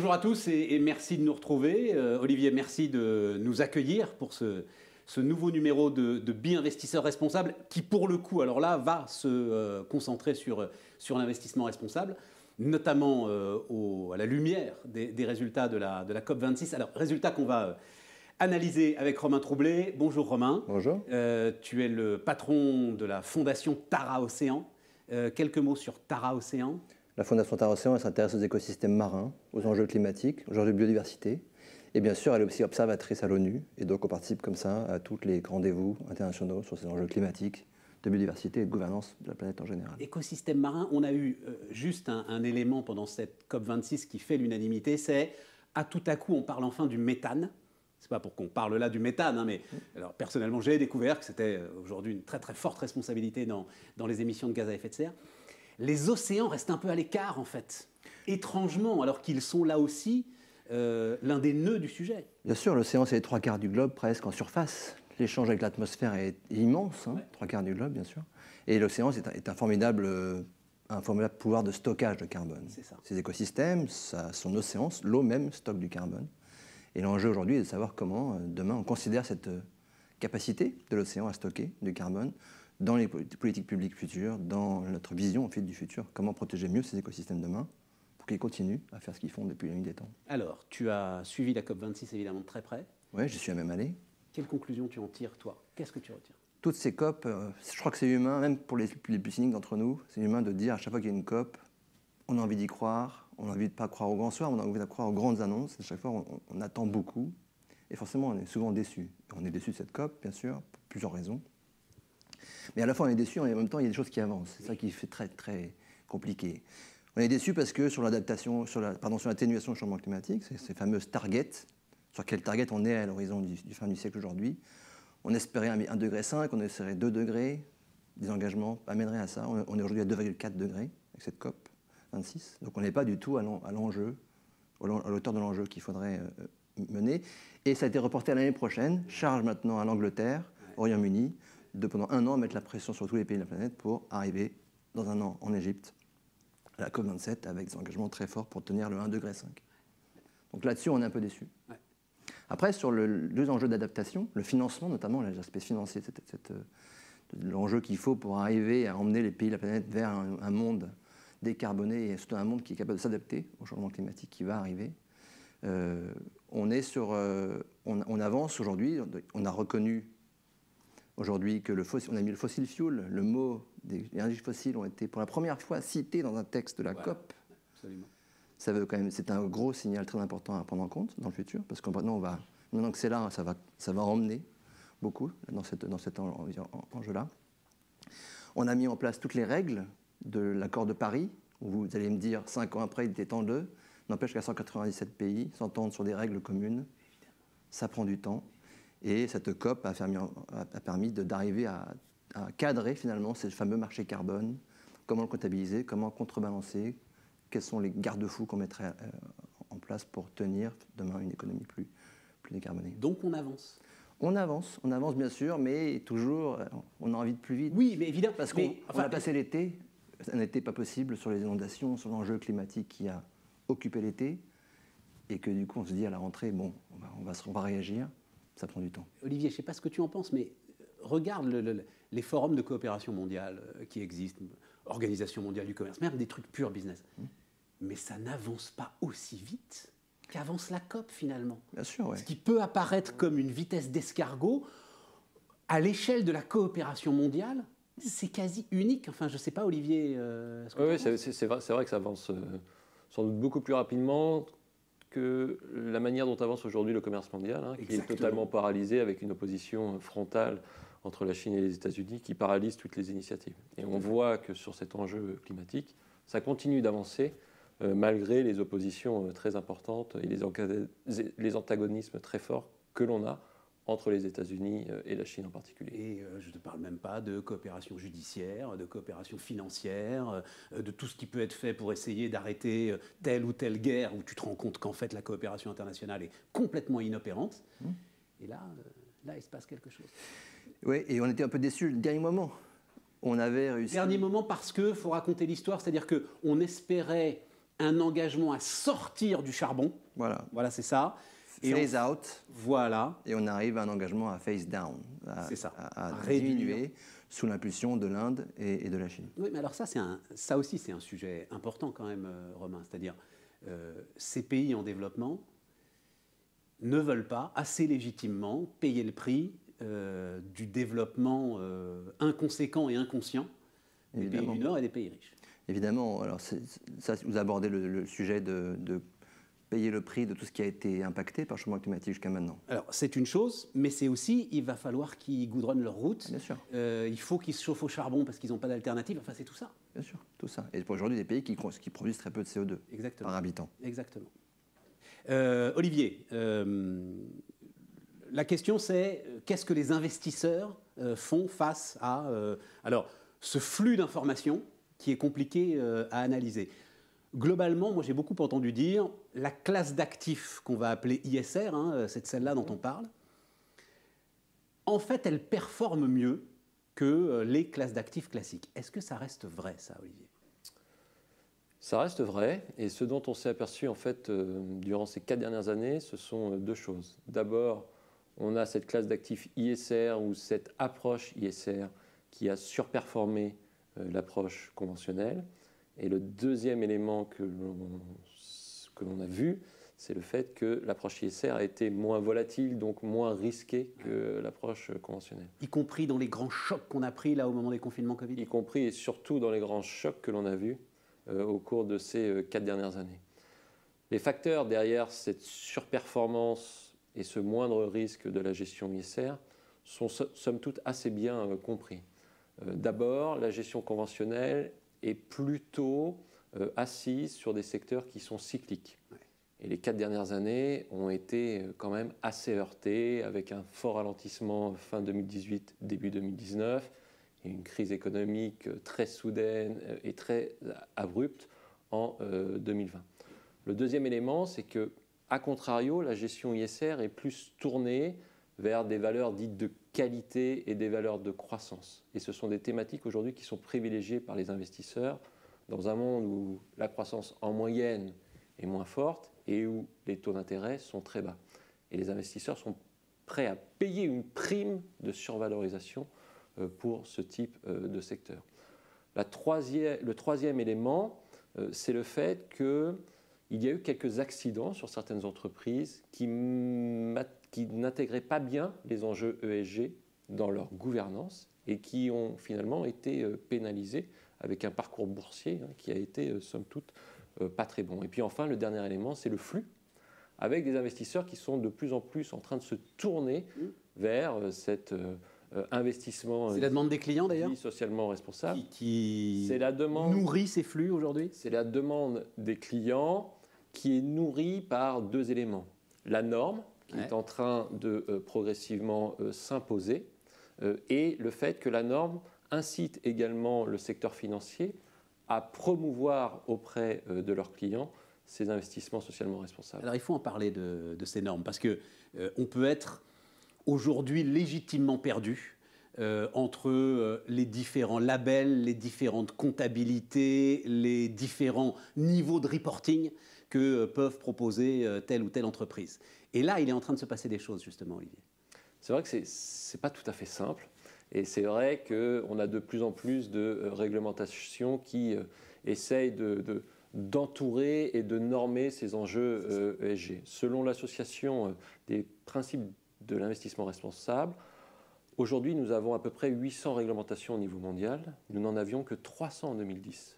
Bonjour à tous et merci de nous retrouver. Olivier, merci de nous accueillir pour ce nouveau numéro de Bi-investisseurs responsables qui, pour le coup, alors là, va se concentrer sur l'investissement responsable, notamment à la lumière des résultats de la COP26. Alors, résultats qu'on va analyser avec Romain Troublé. Bonjour Romain. Bonjour. Tu es le patron de la fondation Tara Océan. Quelques mots sur Tara Océan. La Fondation Tara Océan, elle s'intéresse aux écosystèmes marins, aux enjeux climatiques, aux enjeux de biodiversité. Et bien sûr, elle est aussi observatrice à l'ONU. Et donc, on participe comme ça à tous les rendez-vous internationaux sur ces enjeux climatiques, de biodiversité et de gouvernance de la planète en général. Écosystème marin, on a eu juste un élément pendant cette COP26 qui fait l'unanimité, c'est à tout à coup, on parle enfin du méthane. C'est pas pour qu'on parle là du méthane, hein, mais alors, personnellement, j'ai découvert que c'était aujourd'hui une très très forte responsabilité dans les émissions de gaz à effet de serre. Les océans restent un peu à l'écart, en fait, étrangement, alors qu'ils sont là aussi l'un des nœuds du sujet. Bien sûr, l'océan, c'est les 3/4 du globe, presque en surface. L'échange avec l'atmosphère est immense, hein, 3/4 du globe, bien sûr. Et l'océan est un formidable pouvoir de stockage de carbone. C'est ça. Ces écosystèmes, son océan, l'eau même stocke du carbone. Et l'enjeu aujourd'hui est de savoir comment, demain, on considère cette capacité de l'océan à stocker du carbone dans les politiques publiques futures, dans notre vision en fait, du futur. Comment protéger mieux ces écosystèmes demain pour qu'ils continuent à faire ce qu'ils font depuis la nuit des temps. Alors, tu as suivi la COP26 évidemment de très près. Oui, j'y suis même allé. Quelle conclusion tu en tires, toi? Qu'est-ce que tu retires? Toutes ces COP, je crois que c'est humain, même pour les plus cyniques d'entre nous, c'est humain de dire à chaque fois qu'il y a une COP, on a envie d'y croire, on a envie de ne pas croire au grand soir, on a envie de croire aux grandes annonces. À chaque fois, on attend beaucoup. Et forcément, on est souvent déçu. On est déçu de cette COP, bien sûr, pour plusieurs raisons. Mais à la fois, on est déçu, et en même temps, il y a des choses qui avancent. C'est ça qui fait très, très compliqué. On est déçu parce que sur l'adaptation, sur l'atténuation du changement climatique, ces fameuses targets, sur quel target on est à l'horizon du fin du siècle aujourd'hui, on espérait 1,5 degré, on espérait 2 degrés. Des engagements amèneraient à ça. On est aujourd'hui à 2,4 degrés avec cette COP 26. Donc on n'est pas du tout à l'enjeu, à l'auteur de l'enjeu qu'il faudrait mener. Et ça a été reporté à l'année prochaine. Charge maintenant à l'Angleterre, au Royaume-Uni, de pendant 1 an mettre la pression sur tous les pays de la planète pour arriver dans 1 an en Égypte à la COP27 avec des engagements très forts pour tenir le 1,5 degré. Donc là-dessus, on est un peu déçus. Ouais. Après, sur deux enjeux d'adaptation, le financement, notamment l'aspect financier, l'enjeu qu'il faut pour arriver à emmener les pays de la planète vers un monde décarboné et surtout un monde qui est capable de s'adapter au changement climatique qui va arriver. On avance aujourd'hui, on a reconnu aujourd'hui que on a mis le fossil fuel, le mot des énergies fossiles ont été pour la première fois cités dans un texte de la COP. Absolument. Ça veut quand même, c'est un gros signal très important à prendre en compte dans le futur, parce que maintenant que c'est là, ça va emmener beaucoup dans cet enjeu-là. On a mis en place toutes les règles de l'accord de Paris, où vous allez me dire 5 ans après, il était temps de. N'empêche qu'à 197 pays s'entendent sur des règles communes. Ça prend du temps. Et cette COP a permis d'arriver à cadrer finalement ces fameux marchés carbone. Comment le comptabiliser, comment contrebalancer, quels sont les garde-fous qu'on mettrait en place pour tenir demain une économie plus décarbonée. Donc on avance. On avance bien sûr, mais toujours on a envie de plus vite. Oui, mais évidemment. Parce qu'on a passé l'été, ça n'était pas possible sur les inondations, sur l'enjeu climatique qui a occupé l'été, et que du coup on se dit à la rentrée, bon, on va réagir, ça prend du temps. Olivier, je ne sais pas ce que tu en penses, mais regarde les forums de coopération mondiale qui existent, Organisation mondiale du commerce, même des trucs purs business. Mais ça n'avance pas aussi vite qu'avance la COP finalement. Bien sûr, ouais. Ce qui peut apparaître comme une vitesse d'escargot, à l'échelle de la coopération mondiale, c'est quasi unique. Enfin, je ne sais pas, Olivier. Oui, c'est vrai que ça avance sans doute beaucoup plus rapidement que la manière dont avance aujourd'hui le commerce mondial, hein, qui est totalement paralysé avec une opposition frontale entre la Chine et les États-Unis qui paralyse toutes les initiatives. Et on voit que sur cet enjeu climatique, ça continue d'avancer malgré les oppositions très importantes et les antagonismes très forts que l'on a entre les États-Unis et la Chine en particulier. Et je ne te parle même pas de coopération judiciaire, de coopération financière, de tout ce qui peut être fait pour essayer d'arrêter telle ou telle guerre où tu te rends compte qu'en fait la coopération internationale est complètement inopérante. Et là, il se passe quelque chose. Oui, et on était un peu déçus le dernier moment. On avait réussi. Dernier moment parce qu'il faut raconter l'histoire, c'est-à-dire qu'on espérait un engagement à sortir du charbon. Voilà. Voilà, c'est ça. Phase out. Voilà. Et on arrive à un engagement à phase down, à diminuer sous l'impulsion de l'Inde et de la Chine. Oui, mais alors ça aussi, c'est un sujet important quand même, Romain. C'est-à-dire, ces pays en développement ne veulent pas, assez légitimement, payer le prix du développement inconséquent et inconscient des pays du Nord et des pays riches. Évidemment. Alors ça, vous abordez le sujet de payer le prix de tout ce qui a été impacté par le changement climatique jusqu'à maintenant. Alors, c'est une chose, mais c'est aussi, il va falloir qu'ils goudronnent leur route. Bien sûr. Il faut qu'ils se chauffent au charbon parce qu'ils n'ont pas d'alternative. Enfin, c'est tout ça. Bien sûr, tout ça. Et pour aujourd'hui, des pays qui produisent très peu de CO2 par habitant. Exactement. Olivier, la question c'est, qu'est-ce que les investisseurs font face à ce flux d'informations qui est compliqué à analyser? Globalement, moi j'ai beaucoup entendu dire, la classe d'actifs qu'on va appeler ISR, c'est celle-là dont on parle, en fait elle performe mieux que les classes d'actifs classiques. Est-ce que ça reste vrai ça, Olivier? Ça reste vrai, et ce dont on s'est aperçu en fait durant ces 4 dernières années, ce sont deux choses. D'abord, on a cette classe d'actifs ISR ou cette approche ISR qui a surperformé l'approche conventionnelle. Et le deuxième élément que l'on a vu, c'est le fait que l'approche ISR a été moins volatile, donc moins risquée que l'approche conventionnelle. Y compris dans les grands chocs qu'on a pris là au moment des confinements Covid? Y compris et surtout dans les grands chocs que l'on a vus au cours de ces 4 dernières années. Les facteurs derrière cette surperformance et ce moindre risque de la gestion ISR sont somme toute assez bien compris. D'abord, la gestion conventionnelle est plutôt assise sur des secteurs qui sont cycliques. Ouais. Et les 4 dernières années ont été quand même assez heurtées, avec un fort ralentissement fin 2018, début 2019, et une crise économique très soudaine et très abrupte en 2020. Le deuxième élément, c'est que, à contrario, la gestion ISR est plus tournée vers des valeurs dites de qualité et des valeurs de croissance. Et ce sont des thématiques aujourd'hui qui sont privilégiées par les investisseurs dans un monde où la croissance en moyenne est moins forte et où les taux d'intérêt sont très bas. Et les investisseurs sont prêts à payer une prime de survalorisation pour ce type de secteur. Le troisième élément, c'est le fait qu'il y a eu quelques accidents sur certaines entreprises qui n'intégraient pas bien les enjeux ESG dans leur gouvernance et qui ont finalement été pénalisés avec un parcours boursier qui a été, somme toute, pas très bon. Et puis enfin, le dernier élément, c'est le flux, avec des investisseurs qui sont de plus en plus en train de se tourner vers cet investissement. C'est la demande des clients d'ailleurs socialement responsable. Qui nourrit ces flux aujourd'hui? C'est la demande des clients qui est nourrie par deux éléments. La norme, qui est en train de progressivement s'imposer, et le fait que la norme incite également le secteur financier à promouvoir auprès de leurs clients ces investissements socialement responsables. Alors il faut en parler de ces normes, parce qu'on peut être aujourd'hui légitimement perdu entre les différents labels, les différentes comptabilités, les différents niveaux de reporting que peuvent proposer telle ou telle entreprise. Et là, il est en train de se passer des choses, justement, Olivier. C'est vrai que ce n'est pas tout à fait simple. Et c'est vrai qu'on a de plus en plus de réglementations qui essayent d'entourer et de normer ces enjeux ESG. Selon l'association des principes de l'investissement responsable, aujourd'hui, nous avons à peu près 800 réglementations au niveau mondial. Nous n'en avions que 300 en 2010.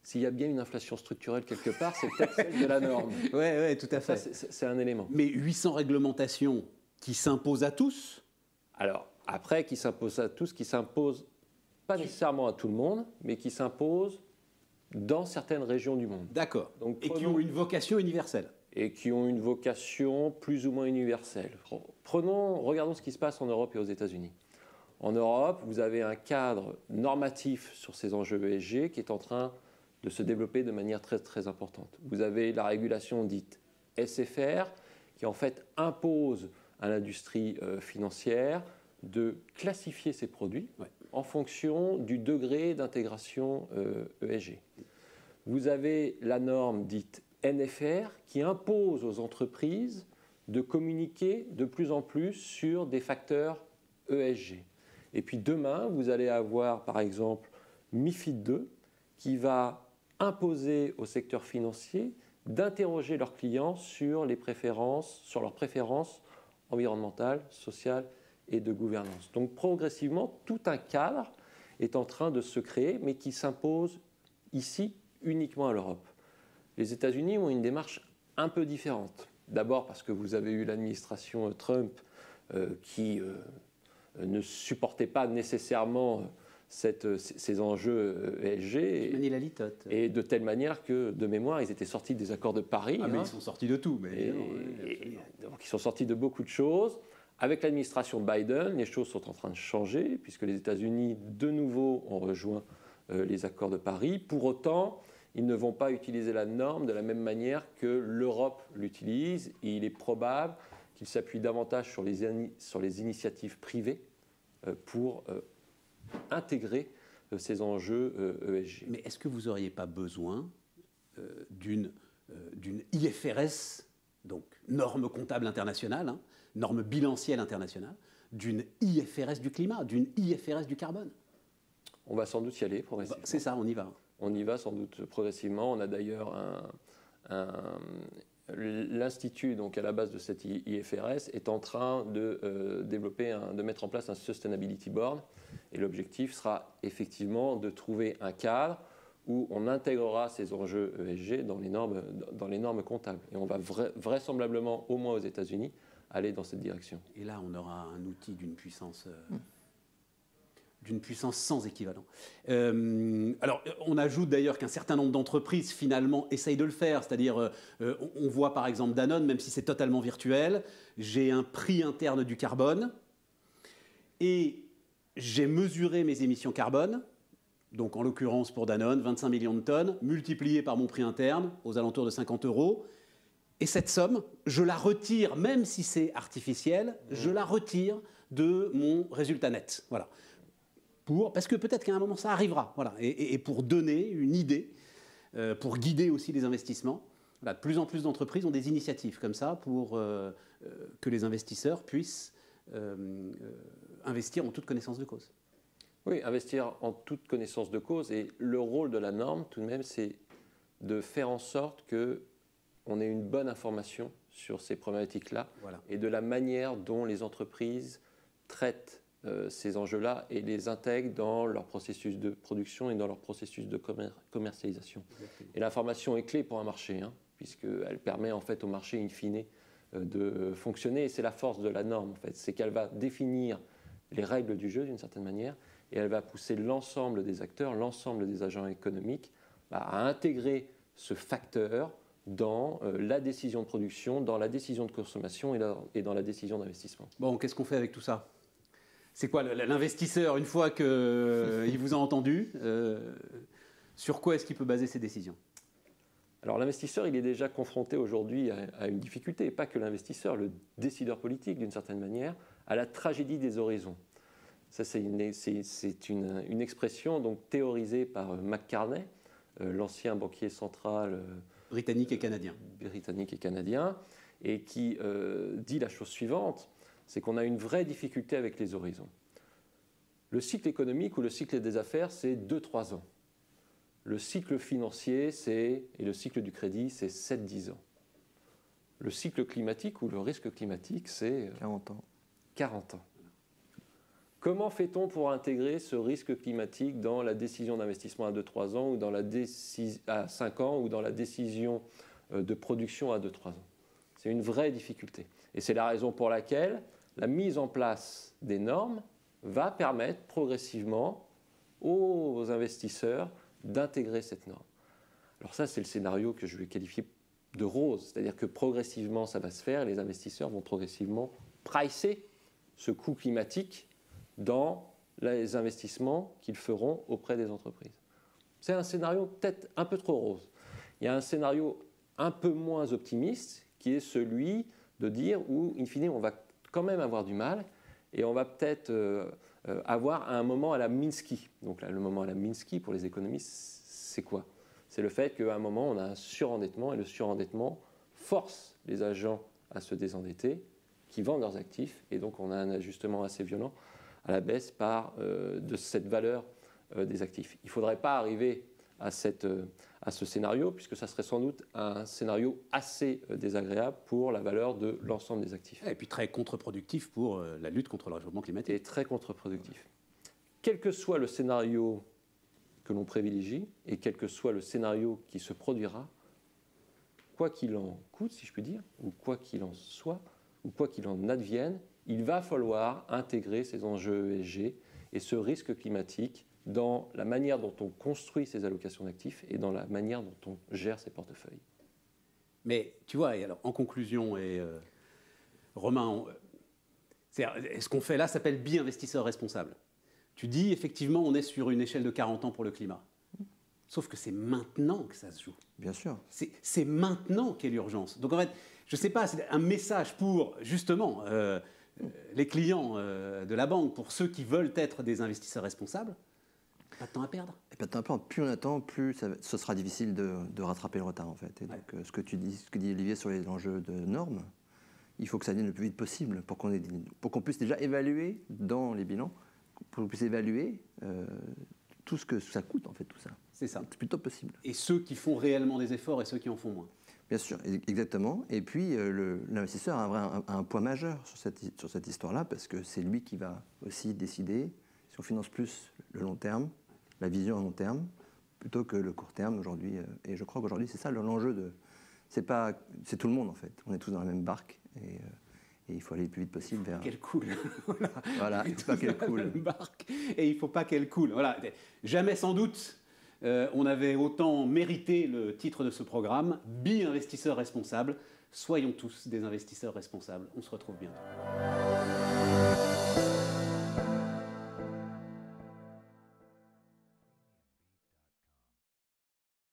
S'il y a bien une inflation structurelle quelque part, c'est peut-être celle de la norme. Oui, tout à fait. C'est un élément. Mais 800 réglementations qui s'imposent à tous? Alors, après, qui s'imposent à tous, qui s'imposent pas nécessairement à tout le monde, mais qui s'imposent dans certaines régions du monde. D'accord. Et qui ont une vocation universelle. Et qui ont une vocation plus ou moins universelle. Regardons ce qui se passe en Europe et aux États-Unis. En Europe, vous avez un cadre normatif sur ces enjeux ESG qui est en train de se développer de manière très, très importante. Vous avez la régulation dite SFR qui en fait impose à l'industrie financière de classifier ses produits en fonction du degré d'intégration ESG. vous avez la norme dite NFR qui impose aux entreprises de communiquer de plus en plus sur des facteurs ESG. Et puis demain, vous allez avoir par exemple MiFID II qui va imposer au secteur financier d'interroger leurs clients sur leurs préférences environnementales, sociales et de gouvernance. Donc progressivement, tout un cadre est en train de se créer, mais qui s'impose ici uniquement à l'Europe. Les États-Unis ont une démarche un peu différente. D'abord parce que vous avez eu l'administration Trump qui ne supportait pas nécessairement ces enjeux ESG. Manie la litote. Et de telle manière que, de mémoire, ils étaient sortis des accords de Paris. Ah, mais ils sont sortis de tout. Mais donc ils sont sortis de beaucoup de choses. Avec l'administration Biden, les choses sont en train de changer, puisque les États-Unis, de nouveau, ont rejoint les accords de Paris. Pour autant, ils ne vont pas utiliser la norme de la même manière que l'Europe l'utilise. Et il est probable qu'ils s'appuient davantage sur les initiatives privées pour intégrer ces enjeux ESG. Mais est-ce que vous n'auriez pas besoin d'une IFRS, donc norme comptable internationale, hein, norme bilancielle internationale, d'une IFRS du climat, d'une IFRS du carbone? On va sans doute y aller progressivement. C'est ça, on y va. On y va sans doute progressivement. On a d'ailleurs l'Institut, donc à la base de cette IFRS, est en train de de mettre en place un Sustainability Board. Et l'objectif sera effectivement de trouver un cadre où on intégrera ces enjeux ESG dans les normes comptables. Et on va vraisemblablement, au moins aux États-Unis, aller dans cette direction. Et là, on aura un outil d'une puissance sans équivalent. Alors, on ajoute d'ailleurs qu'un certain nombre d'entreprises, finalement, essayent de le faire. C'est-à-dire, on voit par exemple Danone, même si c'est totalement virtuel, j'ai un prix interne du carbone et j'ai mesuré mes émissions carbone, donc en l'occurrence pour Danone, 25 millions de tonnes, multiplié par mon prix interne, aux alentours de 50 €. Et cette somme, je la retire, même si c'est artificiel, je la retire de mon résultat net. Voilà. Parce que peut-être qu'à un moment, ça arrivera. Voilà. Et pour donner une idée, pour guider aussi les investissements, voilà, de plus en plus d'entreprises ont des initiatives comme ça pour que les investisseurs puissent investir en toute connaissance de cause. Oui, investir en toute connaissance de cause. Et le rôle de la norme, tout de même, c'est de faire en sorte qu'on ait une bonne information sur ces problématiques-là, voilà, et de la manière dont les entreprises traitent ces enjeux-là et les intègrent dans leur processus de production et dans leur processus de commercialisation. Exactement. Et l'information est clé pour un marché, hein, puisqu'elle permet en fait au marché in fine de fonctionner. Et c'est la force de la norme, en fait, c'est qu'elle va définir les règles du jeu d'une certaine manière et elle va pousser l'ensemble des acteurs, l'ensemble des agents économiques à intégrer ce facteur dans la décision de production, dans la décision de consommation et dans la décision d'investissement. Bon, qu'est-ce qu'on fait avec tout ça ? C'est quoi l'investisseur, une fois qu'il vous a entendu, sur quoi est-ce qu'il peut baser ses décisions ? Alors l'investisseur, il est déjà confronté aujourd'hui à une difficulté, et pas que l'investisseur, le décideur politique d'une certaine manière, à la tragédie des horizons. Ça, c'est une expression donc, théorisée par McCartney, l'ancien banquier central britannique et canadien, et qui dit la chose suivante, c'est qu'on a une vraie difficulté avec les horizons. Le cycle économique ou le cycle des affaires, c'est 2-3 ans. Le cycle financier et le cycle du crédit, c'est 7-10 ans. Le cycle climatique ou le risque climatique, c'est 40 ans. Comment fait-on pour intégrer ce risque climatique dans la décision d'investissement à 2-3 ans ou à 5 ans ou dans la décision de production à 2-3 ans? C'est une vraie difficulté. Et c'est la raison pour laquelle la mise en place des normes va permettre progressivement aux investisseurs d'intégrer cette norme. Alors ça, c'est le scénario que je vais qualifier de rose, c'est-à-dire que progressivement, ça va se faire et les investisseurs vont progressivement pricer ce coût climatique dans les investissements qu'ils feront auprès des entreprises. C'est un scénario peut-être un peu trop rose. Il y a un scénario un peu moins optimiste qui est celui de dire où, in fine, on va quand même avoir du mal et on va peut-être avoir un moment à la Minsky. Donc là, le moment à la Minsky, pour les économistes, c'est quoi ? C'est le fait qu'à un moment, on a un surendettement et le surendettement force les agents à se désendetter, qui vendent leurs actifs, et donc on a un ajustement assez violent à la baisse de cette valeur des actifs. Il ne faudrait pas arriver à ce scénario, puisque ça serait sans doute un scénario assez désagréable pour la valeur de l'ensemble des actifs. Et puis très contre-productif pour la lutte contre le réchauffement climatique. Et très contre-productif. Quel que soit le scénario que l'on privilégie, et quel que soit le scénario qui se produira, quoi qu'il en coûte, si je puis dire, ou quoi qu'il en soit, ou quoi qu'il en advienne, il va falloir intégrer ces enjeux ESG et ce risque climatique dans la manière dont on construit ses allocations d'actifs et dans la manière dont on gère ses portefeuilles. Mais tu vois, et alors, en conclusion, Romain, ce qu'on fait là s'appelle bi-investisseur responsable. Tu dis, effectivement, on est sur une échelle de 40 ans pour le climat. Sauf que c'est maintenant que ça se joue. Bien sûr. C'est maintenant qu'est l'urgence. Donc en fait, je ne sais pas, c'est un message pour, justement, les clients de la banque, pour ceux qui veulent être des investisseurs responsables. Pas de temps à perdre. Et pas de temps à perdre. Plus on attend, plus ce sera difficile de rattraper le retard, en fait. Et donc, ce que dit Olivier sur les enjeux de normes, il faut que ça vienne le plus vite possible pour qu'on puisse déjà évaluer dans les bilans, pour qu'on puisse évaluer tout ce que ça coûte, en fait, tout ça. C'est ça. C'est plutôt possible. Et ceux qui font réellement des efforts et ceux qui en font moins. Bien sûr, exactement. Et puis, l'investisseur a un poids majeur sur cette histoire-là, parce que c'est lui qui va aussi décider si on finance plus le long terme, la vision à long terme, plutôt que le court terme aujourd'hui. Et je crois qu'aujourd'hui, c'est ça l'enjeu. C'est tout le monde, en fait. On est tous dans la même barque. Et il faut aller le plus vite possible vers... Qu'elle coule. Voilà, il ne faut pas qu'elle coule. Barque, et il ne faut pas qu'elle coule. Voilà. Jamais sans doute on avait autant mérité le titre de ce programme, Bi-investisseur responsable. Soyons tous des investisseurs responsables. On se retrouve bientôt.